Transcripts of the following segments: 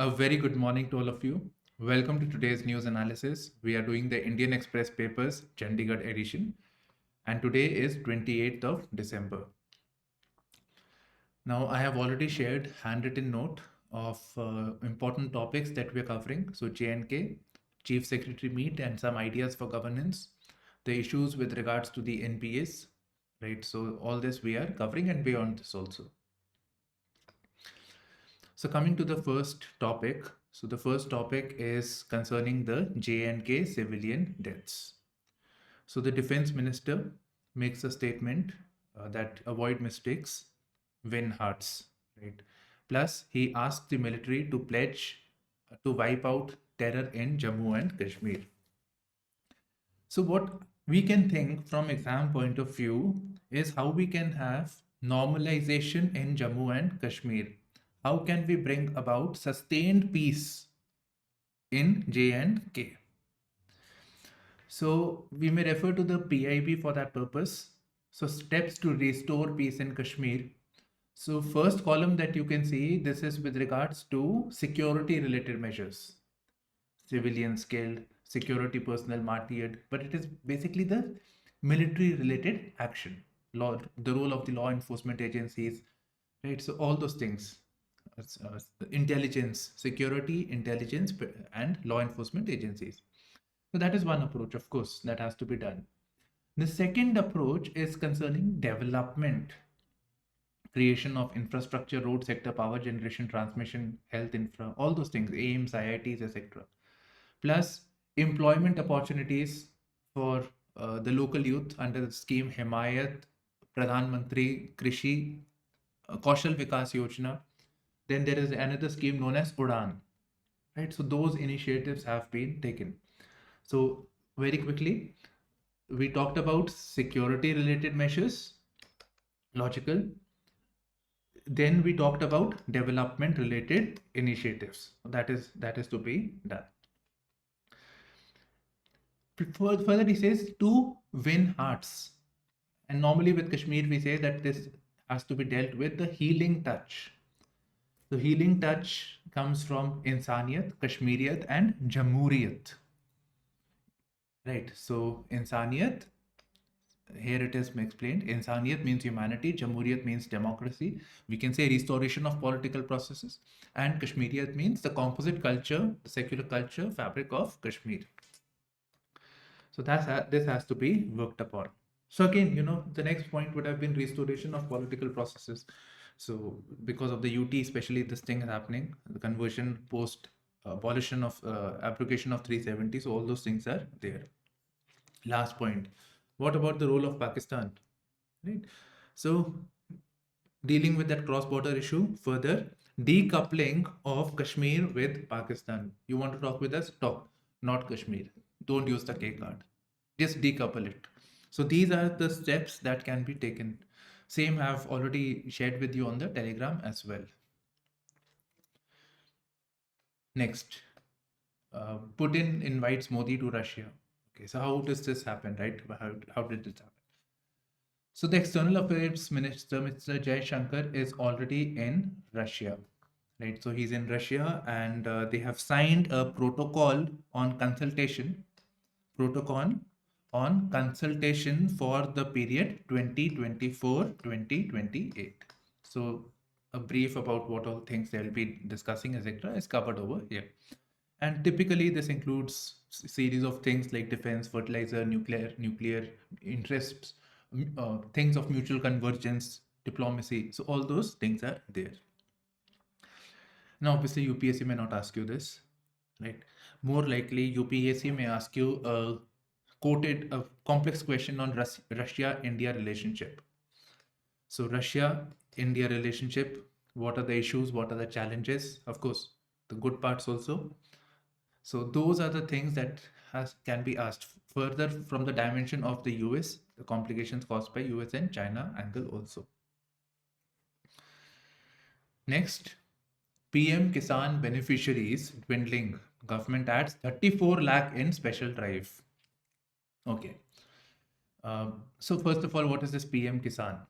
A very good morning to all of you. Welcome to today's news analysis. We are doing the Indian Express papers Chandigarh edition, and today is 28th of December. Now, I have already shared handwritten note of important topics that we are covering. So, J&K, Chief Secretary meet and some ideas for governance, the issues with regards to the NPS, right? So, all this we are covering and beyond this also. So coming to the first topic, so the first topic is concerning the J&K civilian deaths. So the defense minister makes a statement that avoid mistakes, win hearts, right? Plus, he asks the military to pledge to wipe out terror in Jammu and Kashmir. So what we can think from exam point of view is how we can have normalization in Jammu and Kashmir. How can we bring about sustained peace in J&K? So we may refer to the PIB for that purpose. So steps to restore peace in Kashmir. So first column that you can see, this is with regards to security related measures. Civilians killed, security personnel martyred, but it is basically the military related action, the role of the law enforcement agencies, right? So all those things, intelligence, security, intelligence, and law enforcement agencies. So that is one approach, of course, that has to be done. The second approach is concerning development, creation of infrastructure, road sector, power generation, transmission, health infra, all those things, AIMS, IITs, etc. Plus employment opportunities for the local youth under the scheme Himayat, Pradhan Mantri Krishi Kaushal Vikas Yojana. Then there is another scheme known as Udan, right? So those initiatives have been taken. So very quickly, we talked about security related measures, logical. Then we talked about development related initiatives. That is to be done. Further, he says to win hearts. And normally with Kashmir, we say that this has to be dealt with the healing touch. The healing touch comes from Insaniyat, Kashmiriyat, and Jamhuriyat. Right. So Insaniyat, here it is explained. Insaniyat means humanity, Jamhuriyat means democracy. We can say restoration of political processes. And Kashmiriyat means the composite culture, the secular culture, fabric of Kashmir. So this has to be worked upon. So again, the next point would have been restoration of political processes. So because of the UT, especially this thing is happening, the conversion post abolition of abrogation of 370. So all those things are there. Last point. What about the role of Pakistan? Right. So dealing with that cross-border issue further, decoupling of Kashmir with Pakistan. You want to talk with us? Talk, not Kashmir. Don't use the K card. Just decouple it. So these are the steps that can be taken. Same have already shared with you on the Telegram as well. Next, Putin invites Modi to Russia. Okay, so how does this happen, right? How did this happen? So the External Affairs Minister, Mr. Jay Shankar, is already in Russia, right? So he's in Russia, and they have signed a protocol on consultation for the period 2024-2028. So a brief about what all things they'll be discussing, etc., is covered over here. And typically this includes series of things like defense, fertilizer, nuclear interests, things of mutual convergence, diplomacy. So all those things are there. Now, obviously, UPSC may not ask you this, right? More likely, UPSC may ask you a complex question on Russia-India relationship. So Russia-India relationship, what are the issues? What are the challenges? Of course, the good parts also. So those are the things that can be asked further from the dimension of the US, the complications caused by US and China angle also. Next, PM Kisan beneficiaries dwindling. Government adds 34 lakh in special drive. Okay. So first of all, what is this PM Kisan?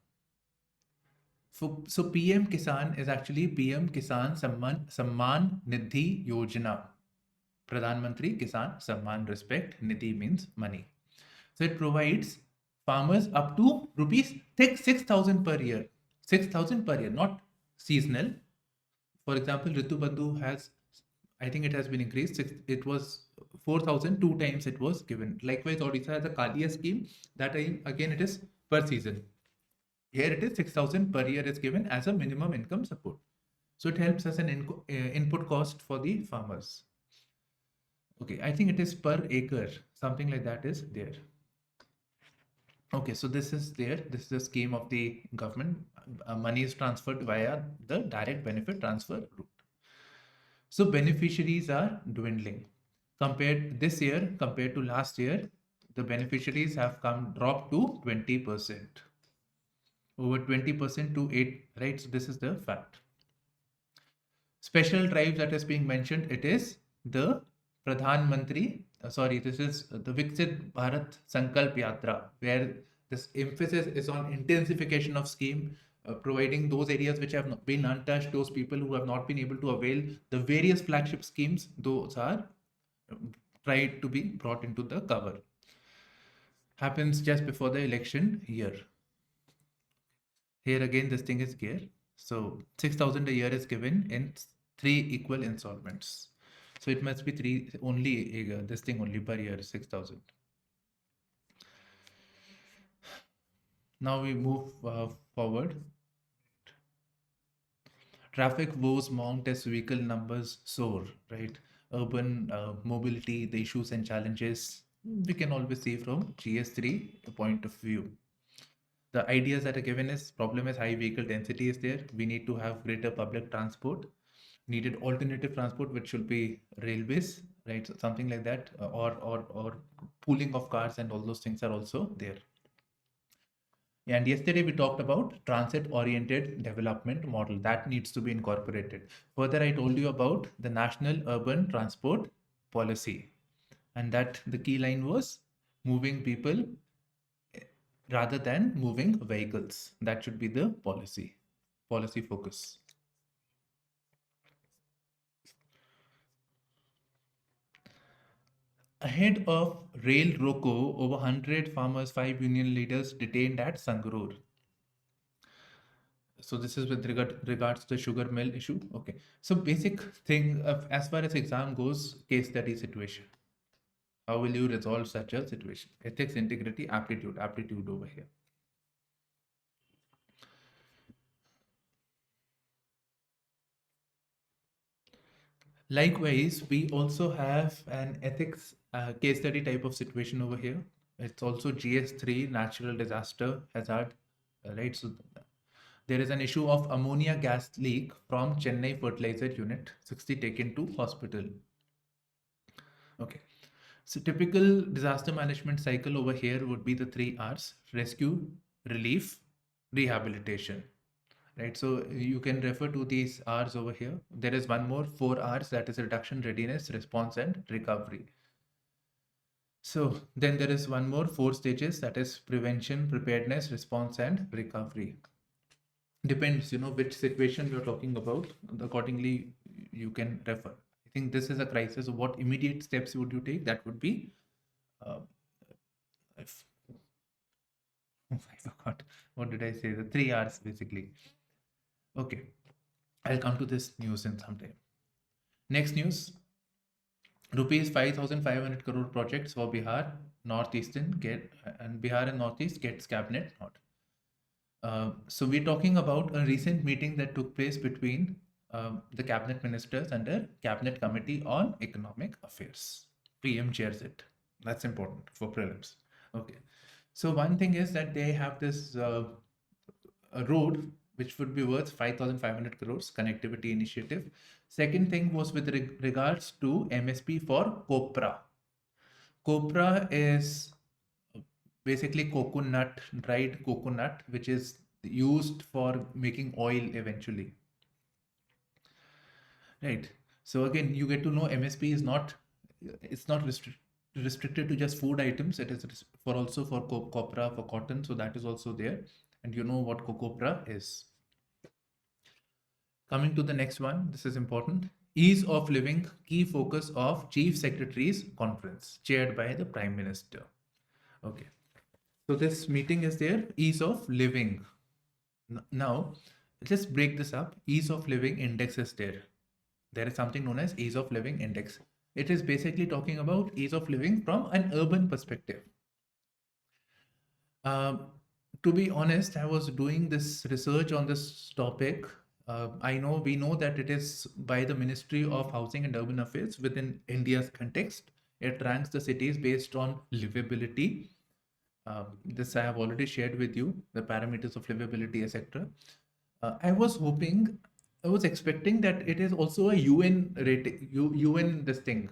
So PM Kisan is actually PM Kisan Samman Nidhi Yojana. Pradhan Mantri Kisan Samman Respect Nidhi means money. So it provides farmers up to rupees 6,000 per year. 6,000 per year, not seasonal. For example, Ritu Bandhu has, I think it has been increased. It was 4,000 two times it was given. Likewise, Odisha has a Kalia scheme. That time, again, it is per season. Here it is 6,000 per year is given as a minimum income support. So it helps as an input cost for the farmers. Okay, I think it is per acre. Something like that is there. Okay, so this is there. This is the scheme of the government. Money is transferred via the direct benefit transfer route. So beneficiaries are dwindling. Compared this year, compared to last year, the beneficiaries have come dropped to 20%. Over 20% to 8, right? So this is the fact. Special drive that is being mentioned, it is the Pradhan Mantri, this is the Viksit Bharat Sankalp Yatra, where this emphasis is on intensification of scheme, providing those areas which have not been untouched, those people who have not been able to avail the various flagship schemes, those are tried to be brought into the cover. Happens just before the election year. Here again, this thing is gear. So 6,000 a year is given in 3 equal installments. So it must be 3 only, this thing only per year, 6,000. Now we move forward. Traffic woes mount as vehicle numbers soar, right? Urban mobility, the issues and challenges, we can always see from GS3 point of view. The ideas that are given is problem is high vehicle density is there. We need to have greater public transport, needed alternative transport, which should be railways, right? So something like that, or pooling of cars and all those things are also there. And yesterday we talked about transit oriented development model that needs to be incorporated. Further, I told you about the national urban transport policy, and that the key line was moving people rather than moving vehicles. That should be the policy focus. Ahead of rail roko, over 100 farmers, 5 union leaders detained at Sangrur. So this is with regards to the sugar mill issue. Okay. So basic thing of, as far as exam goes, case study situation. How will you resolve such a situation? Ethics, integrity, aptitude over here. Likewise, we also have an ethics case study type of situation over here. It's also GS3, natural disaster hazard, right? So there is an issue of ammonia gas leak from Chennai fertilizer unit, 60 taken to hospital. Okay. So typical disaster management cycle over here would be the 3 R's: rescue, relief, rehabilitation. Right, so you can refer to these R's over here. There is one more, 4 R's, that is reduction, readiness, response, and recovery. So then there is one more, 4 stages, that is prevention, preparedness, response, and recovery. Depends, which situation you're talking about. Accordingly, you can refer. I think this is a crisis. So what immediate steps would you take? That would be, if, I forgot. What did I say? The 3 R's basically. Okay, I'll come to this news in some time. Next news, rupees 5,500 crore projects for Bihar, Northeastern and Bihar and Northeast gets cabinet nod. So we're talking about a recent meeting that took place between the cabinet ministers and a cabinet committee on economic affairs. PM chairs it. That's important for prelims. Okay. So one thing is that they have this a road which would be worth 5,500 crores connectivity initiative. Second thing was with regards to MSP for copra. Copra is basically coconut, dried coconut, which is used for making oil eventually. Right. So again, you get to know MSP is not, it's not restricted to just food items. It is also for copra, for cotton. So that is also there. And you know what copra is. Coming to the next one, this is important. Ease of living, key focus of Chief Secretary's conference, chaired by the Prime Minister. Okay. So this meeting is there, ease of living. Now, let's break this up. Ease of living index is there. There is something known as ease of living index. It is basically talking about ease of living from an urban perspective. To be honest, I was doing this research on this topic. We know that it is by the Ministry of Housing and Urban Affairs within India's context. It ranks the cities based on livability. This I have already shared with you, the parameters of livability, etc. I was hoping, I was expecting that it is also a UN rating, UN this thing,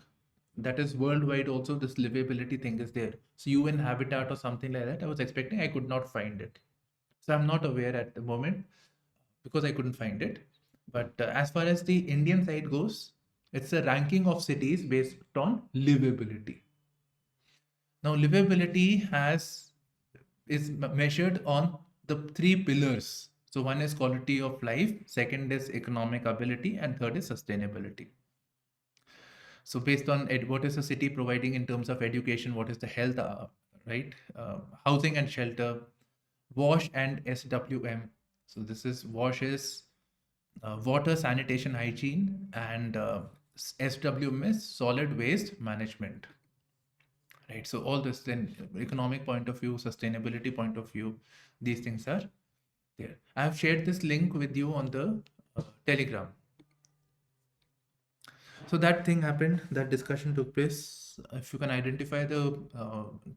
that is worldwide also this livability thing is there. So UN Habitat or something like that. I was expecting, I could not find it. So I'm not aware at the moment because I couldn't find it. But as far as the Indian side goes, it's a ranking of cities based on livability. Now, livability is measured on the three pillars. So one is quality of life, second is economic ability, and third is sustainability. So based on what is the city providing in terms of education, what is the health, right? Housing and shelter, WASH and SWM. So this is WASH is water, sanitation, hygiene, and SWM is solid waste management. Right. So all this then economic point of view, sustainability point of view, these things are there. I have shared this link with you on the Telegram. So that thing happened, that discussion took place. If you can identify the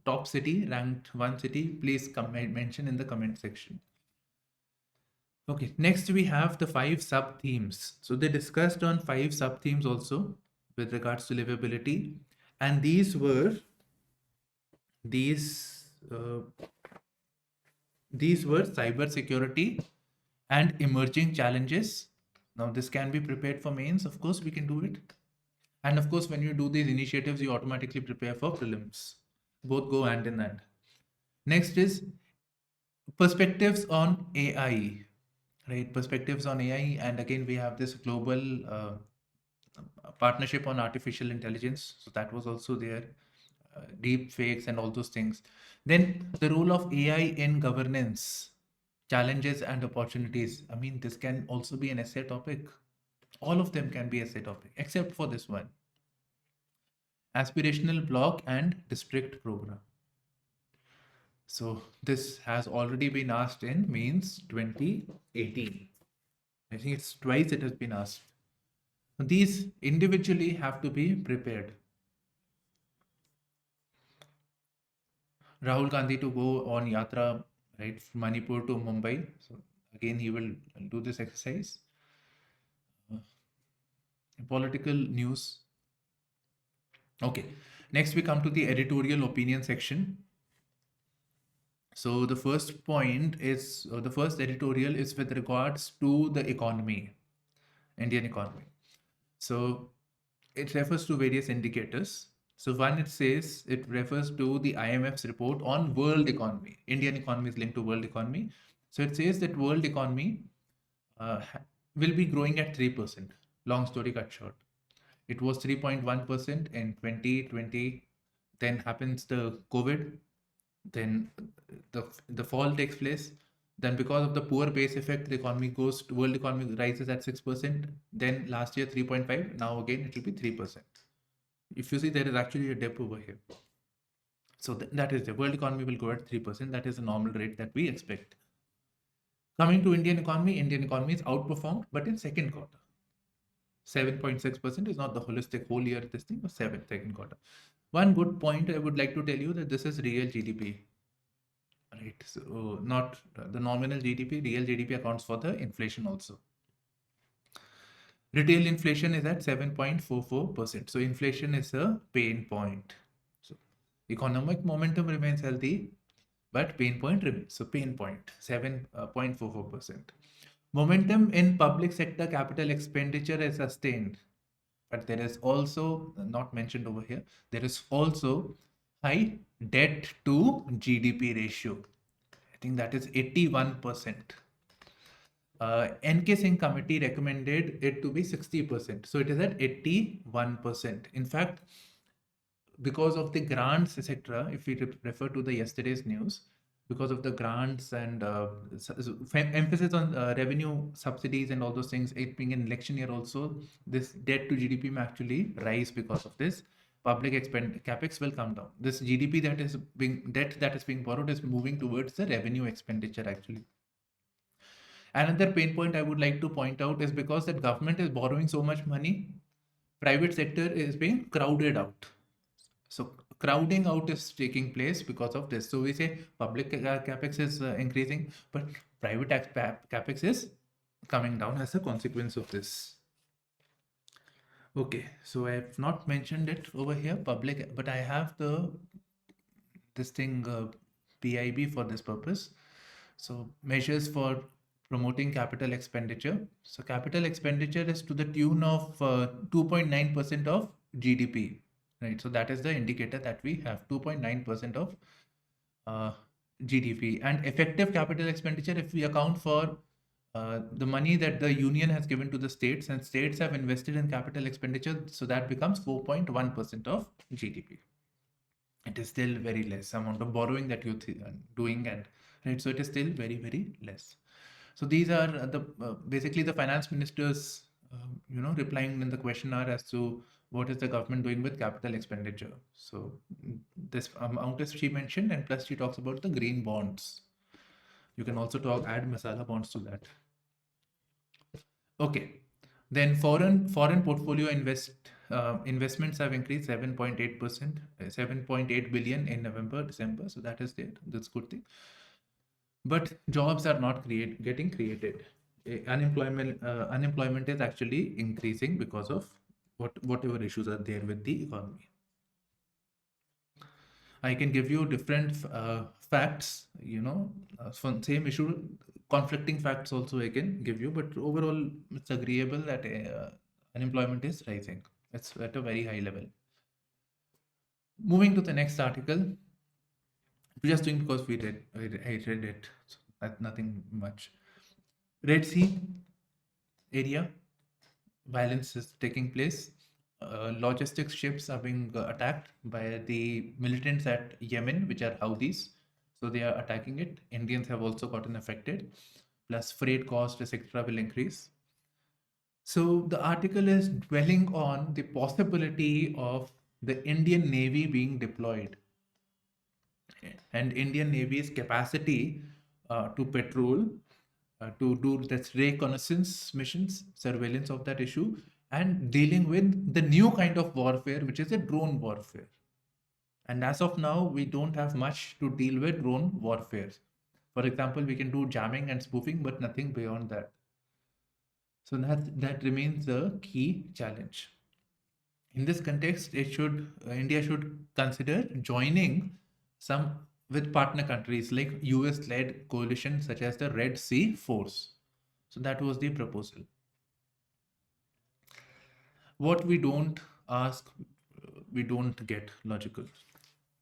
top city, ranked one city, please mention in the comment section. Okay, next we have the 5 sub themes. So they discussed on 5 sub themes also with regards to livability, and these were cyber security and emerging challenges. Now this can be prepared for mains, of course we can do it. And of course, when you do these initiatives, you automatically prepare for prelims. Both go hand in hand. Next is perspectives on AI, right? Perspectives on AI. And again, we have this global partnership on artificial intelligence. So that was also there. Deep fakes and all those things. Then the role of AI in governance, challenges and opportunities. I mean, this can also be an essay topic. All of them can be essay topic, except for this one. Aspirational block and district program. So this has already been asked in mains 2018. I think it's twice it has been asked. These individually have to be prepared. Rahul Gandhi to go on yatra, right, from Manipur to Mumbai. So again, he will do this exercise. Political news. Okay, next we come to the editorial opinion section. So the first point is, the first editorial is with regards to the economy, Indian economy. So it refers to various indicators. So one, it says it refers to the IMF's report on world economy. Indian economy is linked to world economy. So it says that world economy will be growing at 3%. Long story cut short. It was 3.1% in 2020. Then happens the COVID. Then the fall takes place. Then because of the poor base effect, the economy goes to, world economy rises at 6%. Then last year 3.5. Now again it will be 3%. If you see, there is actually a dip over here. So that is the world economy will grow at 3%. That is the normal rate that we expect. Coming to Indian economy is outperformed, but in second quarter. 7.6% is not the holistic whole year this thing, but second quarter. One good point I would like to tell you that this is real GDP. Right. So not the nominal GDP, real GDP accounts for the inflation also. Retail inflation is at 7.44%. So inflation is a pain point. So economic momentum remains healthy, but pain point remains. So pain point 7.44%. Momentum in public sector capital expenditure is sustained, but there is also not mentioned over here. There is also high debt to GDP ratio. I think that is 81%. NK Singh committee recommended it to be 60%. So it is at 81%. In fact, because of the grants, etc., if we refer to the yesterday's news, because of the grants and emphasis on revenue subsidies and all those things, it being an election year also, this debt to GDP may actually rise because of this. Public capex will come down. This GDP that is being debt that is being borrowed is moving towards the revenue expenditure actually. Another pain point I would like to point out is because that government is borrowing so much money, private sector is being crowded out. So crowding out is taking place because of this. So we say public capex is increasing, but private capex is coming down as a consequence of this. Okay, so I have not mentioned it over here, public, but I have this thing PIB for this purpose. So measures for promoting capital expenditure. So capital expenditure is to the tune of 2.9% of GDP, right? So that is the indicator that we have, 2.9% of GDP. And effective capital expenditure, if we account for the money that the union has given to the states and states have invested in capital expenditure, so that becomes 4.1% of GDP. It is still very less amount of borrowing that you're doing, and right, so it is still very, very less. So these are the basically the finance ministers, replying in the question are as to what is the government doing with capital expenditure. So this amount is she mentioned, and plus she talks about the green bonds. You can also add masala bonds to that. Okay, then foreign portfolio investments have increased 7.8%, 7.8 billion in November, December. So that is there. That's good thing. But jobs are not getting created. Unemployment is actually increasing because of whatever issues are there with the economy. I can give you different facts, from same issue, conflicting facts also I can give you, but overall it's agreeable that unemployment is rising. It's at a very high level. Moving to the next article, just doing because I read it, so that's nothing much. Red Sea area, violence is taking place. Logistics ships are being attacked by the militants at Yemen, which are Houthis. So they are attacking it. Indians have also gotten affected. Plus, freight cost, etc., will increase. So the article is dwelling on the possibility of the Indian Navy being deployed, and Indian Navy's capacity to patrol, to do that's reconnaissance missions, surveillance of that issue, and dealing with the new kind of warfare, which is a drone warfare. And as of now, we don't have much to deal with drone warfare. For example, we can do jamming and spoofing, but nothing beyond that. So that remains a key challenge. In this context, India should consider joining some with partner countries like US-led coalition such as the Red Sea Force. So that was the proposal. What we don't ask, we don't get. Logical.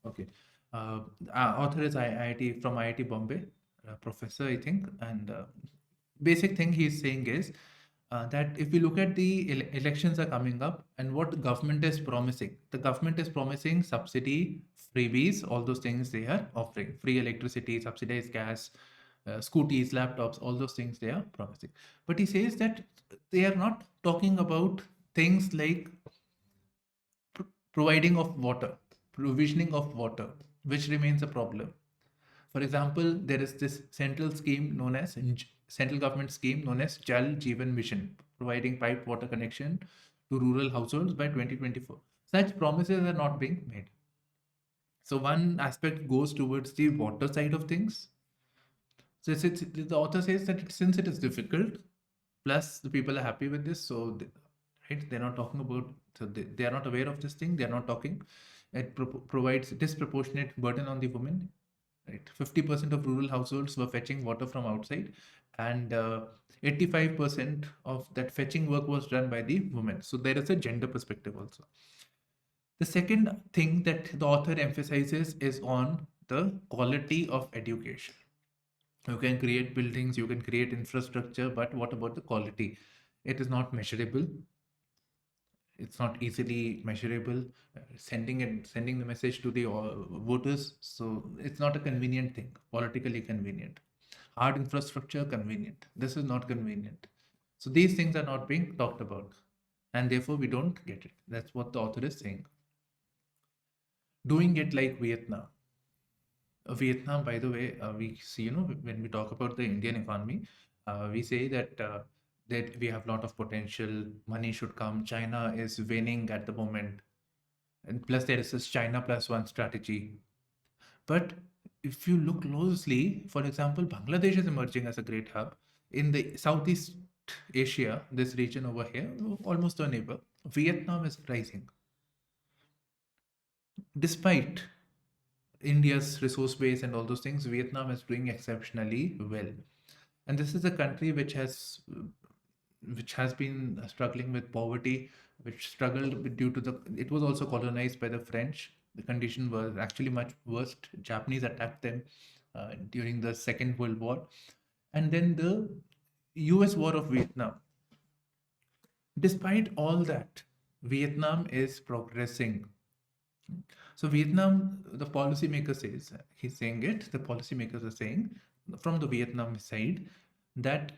Okay. Author is IIT from IIT Bombay, professor, I think. And basic thing he's saying is that if we look at the elections are coming up and what the government is promising, the government is promising subsidy, freebies, all those things they are offering, free electricity, subsidized gas, scooties, laptops, all those things they are promising. But he says that they are not talking about things like providing of water, provisioning of water, which remains a problem. For example, there is this central government scheme known as Jal Jeevan Mission, providing piped water connection to rural households by 2024. Such promises are not being made. So one aspect goes towards the water side of things. So the author says that since it is difficult, plus the people are happy with this, so they're not talking about, so they are not aware of this thing, they're not talking. It provides disproportionate burden on the women. Right, 50% of rural households were fetching water from outside, and 85% of that fetching work was done by the women. So there is a gender perspective also. The second thing that the author emphasizes is on the quality of education. You can create buildings, you can create infrastructure, but what about the quality? It is not measurable. It's not easily measurable. Sending the message to the voters, so it's not a convenient thing. Politically convenient. Hard infrastructure convenient. This is not convenient. So these things are not being talked about, and therefore we don't get it. That's what the author is saying. Doing it like Vietnam. Vietnam, by the way, we see, when we talk about the Indian economy, we say that we have a lot of potential, money should come. China is winning at the moment. And plus, there is this China plus one strategy. But if you look closely, for example, Bangladesh is emerging as a great hub. In the Southeast Asia, this region over here, almost a neighbor, Vietnam is rising. Despite India's resource base and all those things, Vietnam is doing exceptionally well. And this is a country which has been struggling with poverty, which struggled due to it was also colonized by the French. The condition was actually much worse. Japanese attacked them during the Second World War, and then the U.S. War of Vietnam. Despite all that, Vietnam is progressing. So Vietnam, the policymaker says, he's saying it, the policymakers are saying from the Vietnam side that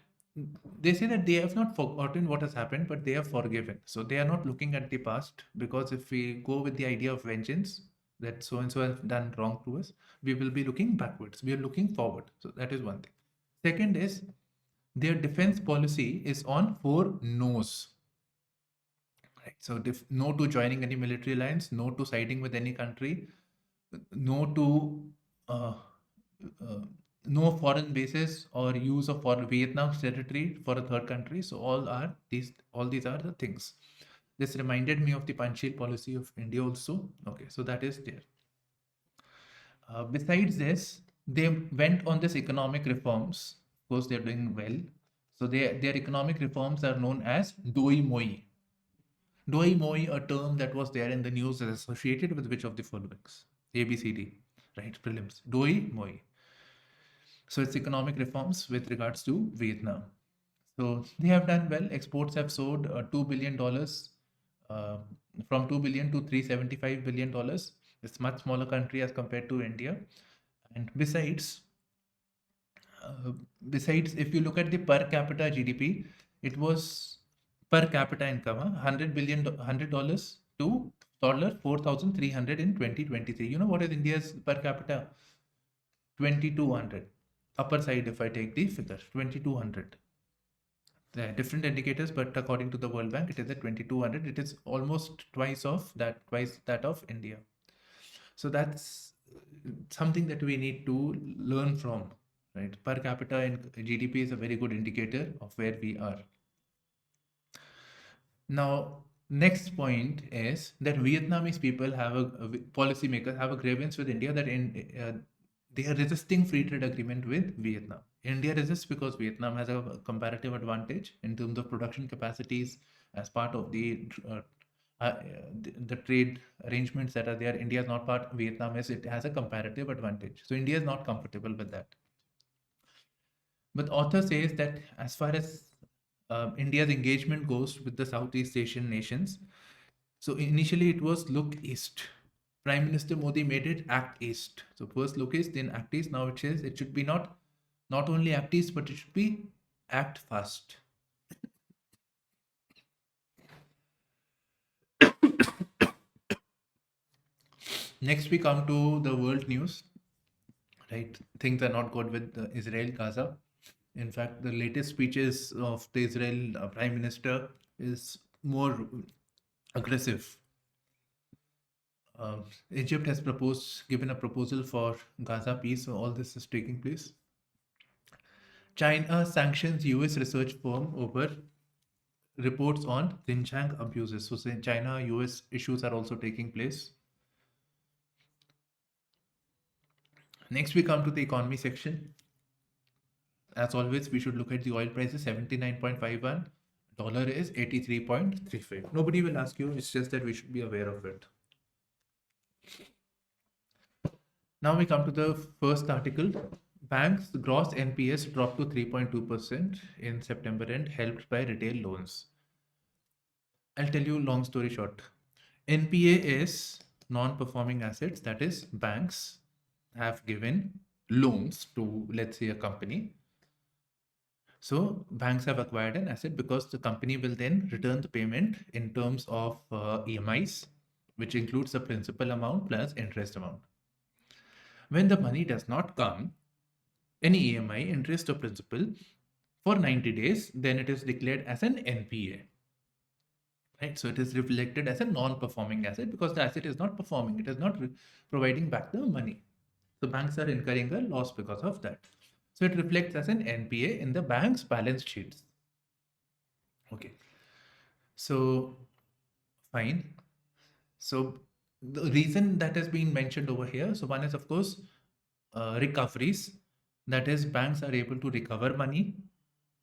they say that they have not forgotten what has happened, but they have forgiven. So they are not looking at the past, because if we go with the idea of vengeance, that so and so has done wrong to us, we will be looking backwards. We are looking forward. So that is one thing. Second is their defense policy is on 4 no's. Right. So no to joining any military alliance, no to siding with any country, no to uh, uh, no foreign bases or use of Vietnam's territory for a third country. So all these are the things. This reminded me of the Panchsheel policy of India also. Okay, so that is there. Besides this, they went on this economic reforms. Of course, they're doing well. So their economic reforms are known as Doi Moi. Doi Moi, a term that was there in the news, is associated with which of the followings? A, B, C, D, right? Prelims. Doi Moi. So it's economic reforms with regards to Vietnam. So they have done well. Exports have soared $2 billion, from 2 billion to $375 billion. It's much smaller country as compared to India. And besides, if you look at the per capita GDP, it was per capita income, $100 to $4,300 in 2023. You know what is India's per capita? 2,200. Upper side, if I take the figure, 2,200. There are different indicators, but according to the World Bank, it is at 2,200. It is almost twice that of India. So that's something that we need to learn from, right? Per capita and GDP is a very good indicator of where we are. Now, next point is that Vietnamese people policymakers have a grievance with India that they are resisting free trade agreement with Vietnam. India resists because Vietnam has a comparative advantage in terms of production capacities as part of the trade arrangements that are there. India is not part. Vietnam is. It has a comparative advantage. So India is not comfortable with that. But author says that as far as India's engagement goes with the Southeast Asian nations, so initially it was look east. Prime Minister Modi made it act east. So first look east, then act east. Now it says it should be not only act east, but it should be act fast. Next, we come to the world news. Right, things are not good with Israel, Gaza. In fact, the latest speeches of the Israel Prime Minister is more aggressive. Egypt has given a proposal for Gaza peace, so all this is taking place. China sanctions US research firm over reports on Xinjiang abuses. So China US issues are also taking place. Next, we come to the economy section. As always, we should look at the oil prices, 79.51. Dollar is 83.35. Nobody will ask you, it's just that we should be aware of it. Now we come to the first article. banks' gross NPS dropped to 3.2% in September end, helped by retail loans. I'll tell you long story short. NPA is non-performing assets, that is, banks have given loans to, let's say, a company. So banks have acquired an asset because the company will then return the payment in terms of EMIs, which includes the principal amount plus interest amount. When the money does not come, any EMI, interest or principal, for 90 days, then it is declared as an NPA. Right? So it is reflected as a non-performing asset because the asset is not performing. It is not providing back the money. So banks are incurring a loss because of that. So it reflects as an NPA in the bank's balance sheets. Okay. So fine. So the reason that has been mentioned over here. So one is of course recoveries. That is, banks are able to recover money.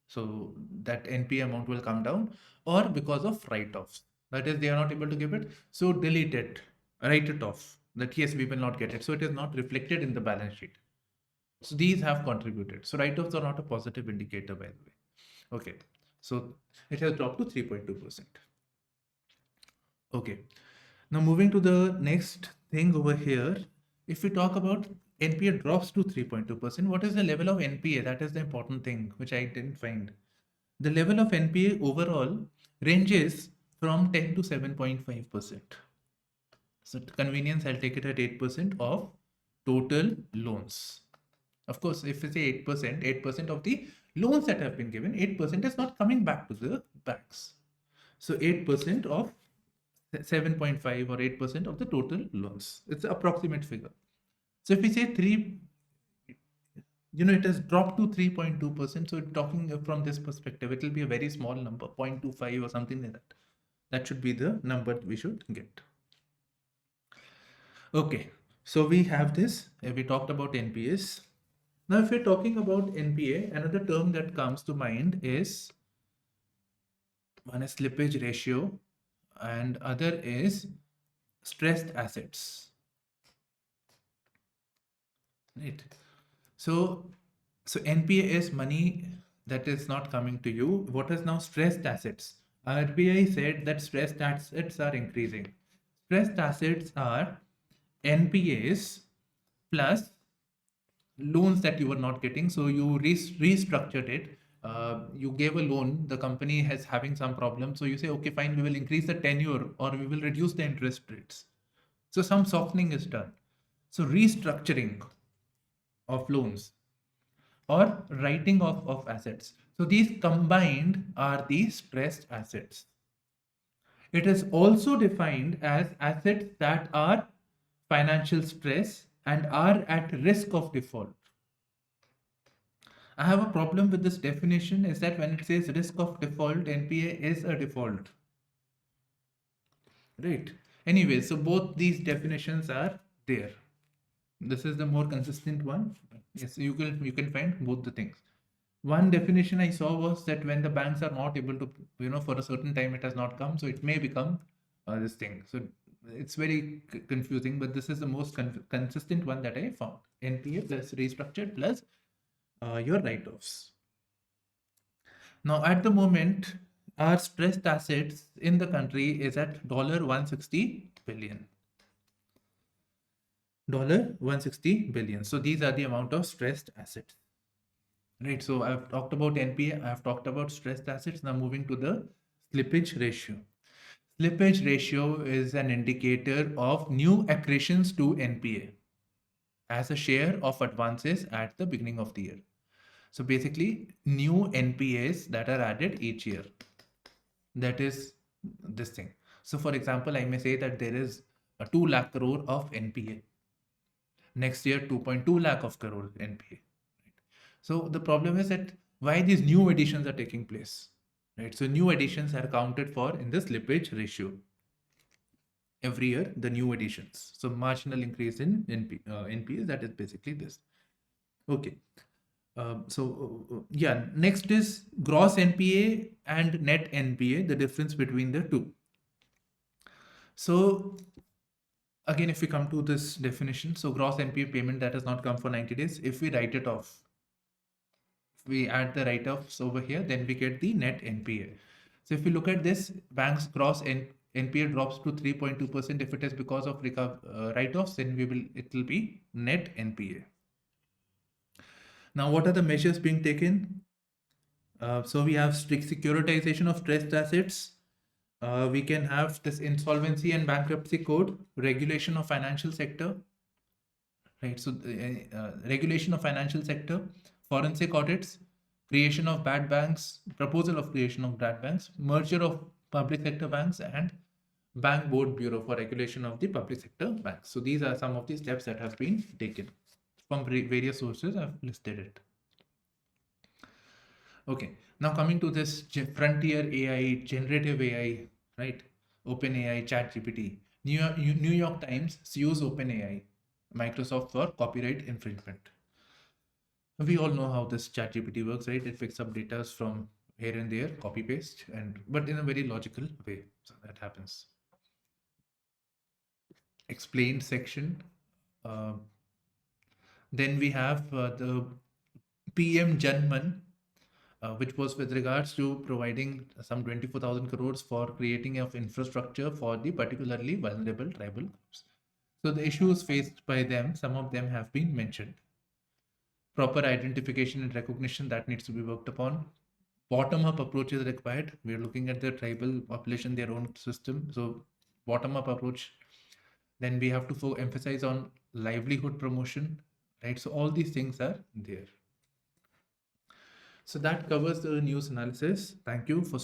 So that NPA amount will come down, or because of write-offs. That is, they are not able to give it. So delete it, write it off. That yes, we will not get it. So it is not reflected in the balance sheet. So these have contributed. So write-offs are not a positive indicator, by the way. Okay. So it has dropped to 3.2%. Okay. Now moving to the next thing over here. If we talk about NPA drops to 3.2%, what is the level of NPA? That is the important thing, which I didn't find. The level of NPA overall ranges from 10 to 7.5%. So to convenience, I'll take it at 8% of total loans. Of course, if we say 8% of the loans that have been given, 8% is not coming back to the banks. So 8% of 7.5 or 8% of the total loans. It's an approximate figure. So if we say 3, it has dropped to 3.2%. So talking from this perspective, it will be a very small number, 0.25 or something like that. That should be the number we should get. Okay, so we have this. We talked about NPAs. Now, if we're talking about NPA, another term that comes to mind is one is slippage ratio and other is stressed assets. Right. So NPA is money that is not coming to you. What is now stressed assets? RBI said that stressed assets are increasing. Stressed assets are NPAs plus loans that you were not getting. So you restructured it. You gave a loan, the company has having some problem. So you say, okay, fine, we will increase the tenure or we will reduce the interest rates. So some softening is done. So restructuring of loans or writing off of assets. So these combined are the stressed assets. It is also defined as assets that are financial stress and are at risk of default. I have a problem with this definition is that when it says risk of default, NPA is a default. Right. Anyway, so both these definitions are there. This is the more consistent one. Yes, you can find both the things. One definition I saw was that when the banks are not able to, for a certain time it has not come, so it may become this thing. So it's very confusing, but this is the most consistent one that I found. NPA plus restructured plus your write-offs. Now, at the moment, our stressed assets in the country is at $160 billion. $160 billion. So these are the amount of stressed assets. Right. So I've talked about NPA, I've talked about stressed assets. Now moving to the slippage ratio. Slippage ratio is an indicator of new accretions to NPA as a share of advances at the beginning of the year. So basically, new NPAs that are added each year. That is this thing. So for example, I may say that there is a 2 lakh crore of NPA. Next year, 2.2 lakh of crore NPA. So the problem is that why these new additions are taking place, right? So new additions are accounted for in the slippage ratio. Every year, the new additions. So marginal increase in NPAs, that is basically this. Okay. Yeah, next is gross NPA and net NPA, the difference between the two. So Again, if we come to this definition, so gross NPA payment that has not come for 90 days, if we write it off, if we add the write-offs over here, then we get the net NPA. So if we look at this, bank's NPA drops to 3.2%. If it is because of write-offs, then it will be net NPA. Now, what are the measures being taken? So we have strict securitization of stressed assets. We can have this insolvency and bankruptcy code, regulation of financial sector, right? So regulation of financial sector, forensic audits, creation of bad banks, proposal of creation of bad banks, merger of public sector banks, and Bank Board Bureau for regulation of the public sector banks. So these are some of the steps that have been taken from various sources. I've listed it. Okay, now coming to this frontier AI, generative AI, right? OpenAI, ChatGPT. New York Times sues OpenAI, Microsoft for copyright infringement. We all know how this ChatGPT works, right? It picks up data from here and there, copy paste, but in a very logical way. So that happens. Explained section. Then we have the PM Janman, which was with regards to providing some 24,000 crores for creating of infrastructure for the particularly vulnerable tribal groups. So the issues faced by them, some of them have been mentioned. Proper identification and recognition that needs to be worked upon. Bottom-up approach is required. We are looking at the tribal population, their own system. So bottom-up approach. Then we have to emphasize on livelihood promotion, right? So all these things are there. So that covers the news analysis. Thank you for